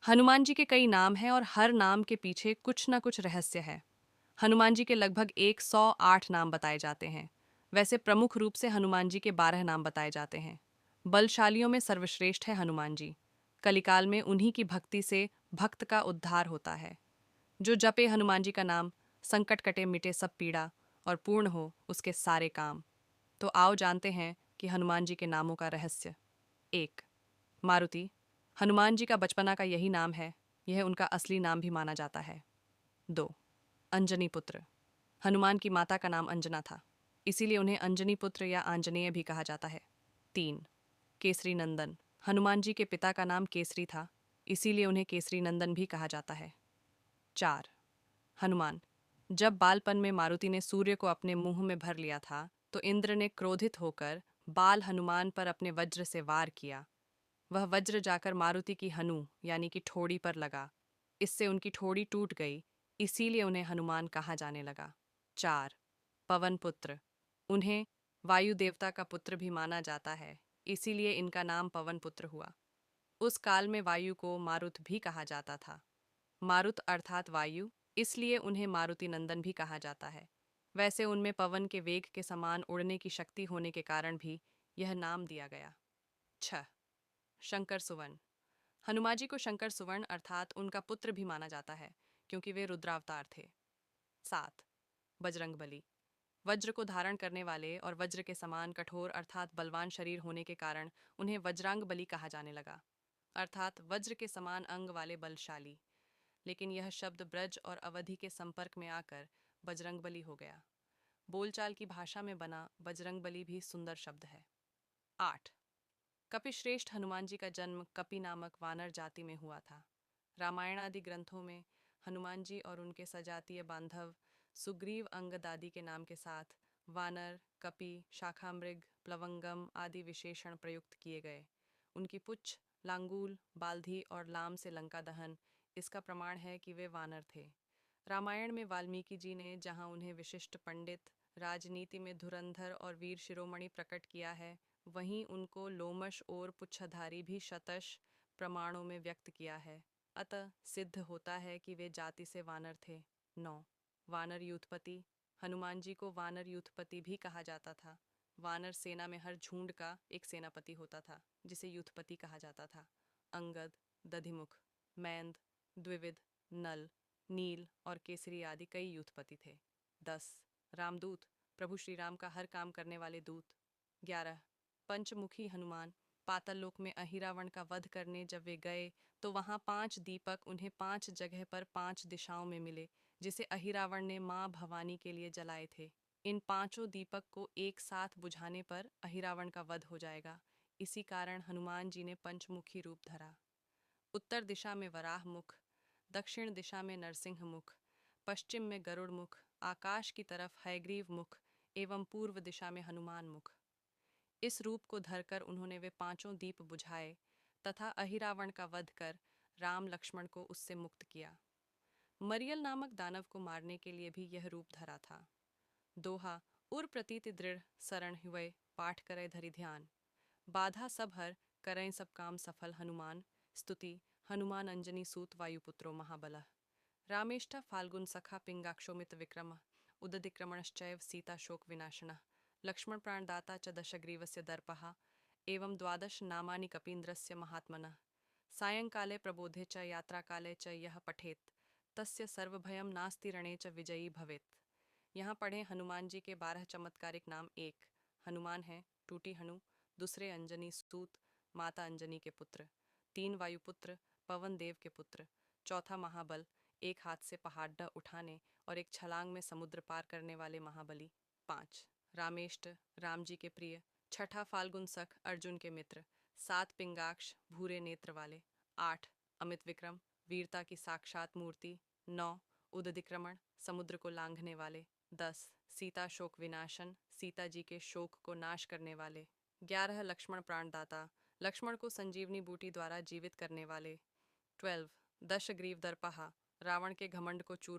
हनुमान जी के कई नाम हैं और हर नाम के पीछे कुछ न कुछ रहस्य है। हनुमान जी के लगभग 108 नाम बताए जाते हैं। वैसे प्रमुख रूप से हनुमान जी के 12 नाम बताए जाते हैं। बलशालियों में सर्वश्रेष्ठ है हनुमान जी। कलिकाल में उन्हीं की भक्ति से भक्त का उद्धार होता है। जो जपे हनुमान जी का नाम, संकट कटे मिटे सब पीड़ा और पूर्ण हो उसके सारे काम। तो आओ जानते हैं कि हनुमान जी के नामों का रहस्य। 1. मारुति। हनुमान जी का बचपना का यही नाम है। यह उनका असली नाम भी माना जाता है। 2. अंजनी पुत्र। हनुमान की माता का नाम अंजना था, इसीलिए उन्हें अंजनी पुत्र या आंजनेय भी कहा जाता है। 3. केसरी नंदन। हनुमान जी के पिता का नाम केसरी था, इसीलिए उन्हें केसरी नंदन भी कहा जाता है। 4. हनुमान। जब बालपन में मारुति ने सूर्य को अपने मुंह में भर लिया था, तो इंद्र ने क्रोधित होकर बाल हनुमान पर अपने वज्र से वार किया। वह वज्र जाकर मारुति की हनु यानी कि ठोड़ी पर लगा। इससे उनकी ठोड़ी टूट गई, इसीलिए उन्हें हनुमान कहा जाने लगा। 4. पवन पुत्र। उन्हें वायु देवता का पुत्र भी माना जाता है, इसीलिए इनका नाम पवन पुत्र हुआ। उस काल में वायु को मारुत भी कहा जाता था। मारुत अर्थात वायु, इसलिए उन्हें मारुति नंदन भी कहा जाता है। वैसे उनमें पवन के वेग के समान उड़ने की शक्ति होने के कारण भी यह नाम दिया गया। 6. शंकर सुवन। हनुमान जी को शंकर सुवर्ण अर्थात उनका पुत्र भी माना जाता है, क्योंकि वे रुद्रावतार थे। 7. बजरंगबली। वज्र को धारण करने वाले और वज्र के समान कठोर अर्थात बलवान शरीर होने के कारण उन्हें वज्रांग बली कहा जाने लगा, अर्थात वज्र के समान अंग वाले बलशाली। लेकिन यह शब्द ब्रज और अवधि के संपर्क में आकर बजरंगबली हो गया। बोलचाल की भाषा में बना बजरंगबली भी सुंदर शब्द है। 8. कपिश्रेष्ठ। हनुमान जी का जन्म कपि नामक वानर जाति में हुआ था। रामायण आदि ग्रंथों में हनुमान जी और उनके सजातीय बांधव सुग्रीव अंगद आदि के नाम के साथ वानर, कपि, शाखामृग, प्लवंगम आदि विशेषण प्रयुक्त किए गए। उनकी पुच्छ, लांगूल, बाल्धी और लाम से लंका दहन इसका प्रमाण है कि वे वानर थे। रामायण में वाल्मीकि जी ने जहाँ उन्हें विशिष्ट पंडित, राजनीति में धुरंधर और वीर शिरोमणि प्रकट किया है, वहीं उनको लोमश और पुच्छधारी भी शतश प्रमाणों में व्यक्त किया है। अतः सिद्ध होता है कि वे जाति से वानर थे। 9. वानर यूथपति। हनुमान जी को वानर यूथपति भी कहा जाता था। वानर सेना में हर झुंड का एक सेनापति होता था, जिसे यूथपति कहा जाता था। अंगद, दधिमुख, मैंद, द्विविद, नल, नील और केसरी आदि कई यूथपति थे। 10. रामदूत। प्रभु श्री राम का हर काम करने वाले दूत। 11. पंचमुखी हनुमान। पाताल लोक में अहिरावण का वध करने जब वे गए, तो वहां 5 दीपक उन्हें 5 जगह पर 5 दिशाओं में मिले, जिसे अहिरावण ने माँ भवानी के लिए जलाए थे। इन 5 दीपक को एक साथ बुझाने पर अहिरावण का वध हो जाएगा। इसी कारण हनुमान जी ने पंचमुखी रूप धरा। उत्तर दिशा में वराह मुख, दक्षिण दिशा में नरसिंह मुख, पश्चिम में गरुड़ मुख, आकाश की तरफ हयग्रीव मुख एवं पूर्व दिशा में हनुमान मुख। इस रूप को धरकर उन्होंने वे 5 दीप बुझाए तथा अहिरावण का वध कर राम लक्ष्मण को उससे मुक्त किया। मरियल नामक दानव को मारने के लिए भी यह रूप धरा था। दोहा। उर प्रतीति दृढ़ शरण हुए, पाठ करे धरि ध्यान। बाधा सब हर, करें सब काम सफल हनुमान। स्तुति। हनुमान अंजनी सूत वायुपुत्रो महाबलः। रामेष्ठ फाल्गुन सखा पिंगाक्षोमित विक्रम। उदधिक्रमणश्चैव सीता शोक विनाशनः। लक्ष्मण प्राणदाता च दशग्रीवस्य दर्पः। एवं 12 नामानि कपीन्द्रस्य महात्मनः। सायंकाले प्रबोधे च यात्राकाले च यः पठेत्, तस्य सर्वभयं नास्ति रणे च विजयी भवेत्। यहाँ पढ़ें हनुमान जी के 12 चमत्कारिक नाम। 1. हनुमान है टूटी हनु। दूसरे अंजनी सूत, माता अंजनी के पुत्र। 3 वायुपुत्र, पवन देव के पुत्र। चौथा महाबल, एक हाथ से पहाड़ उठाने और एक छलांग में समुद्र पार करने वाले महाबली। 5. रामेष्ट, राम जी के प्रिय। छठा फाल्गुन सख, अर्जुन के मित्र। 7 पिंगाक्ष, भूरे नेत्र वाले। 8. अमित विक्रम, वीरता की साक्षात मूर्ति। 9. उदधिक्रमण, समुद्र को लांघने वाले। 10. सीता शोक विनाशन, सीता जी के शोक को नाश करने वाले। 11. लक्ष्मण प्राणदाता, लक्ष्मण को संजीवनी बूटी द्वारा जीवित करने वाले। 12. दशग्रीव दर्पहा, रावण के घमंड को चूर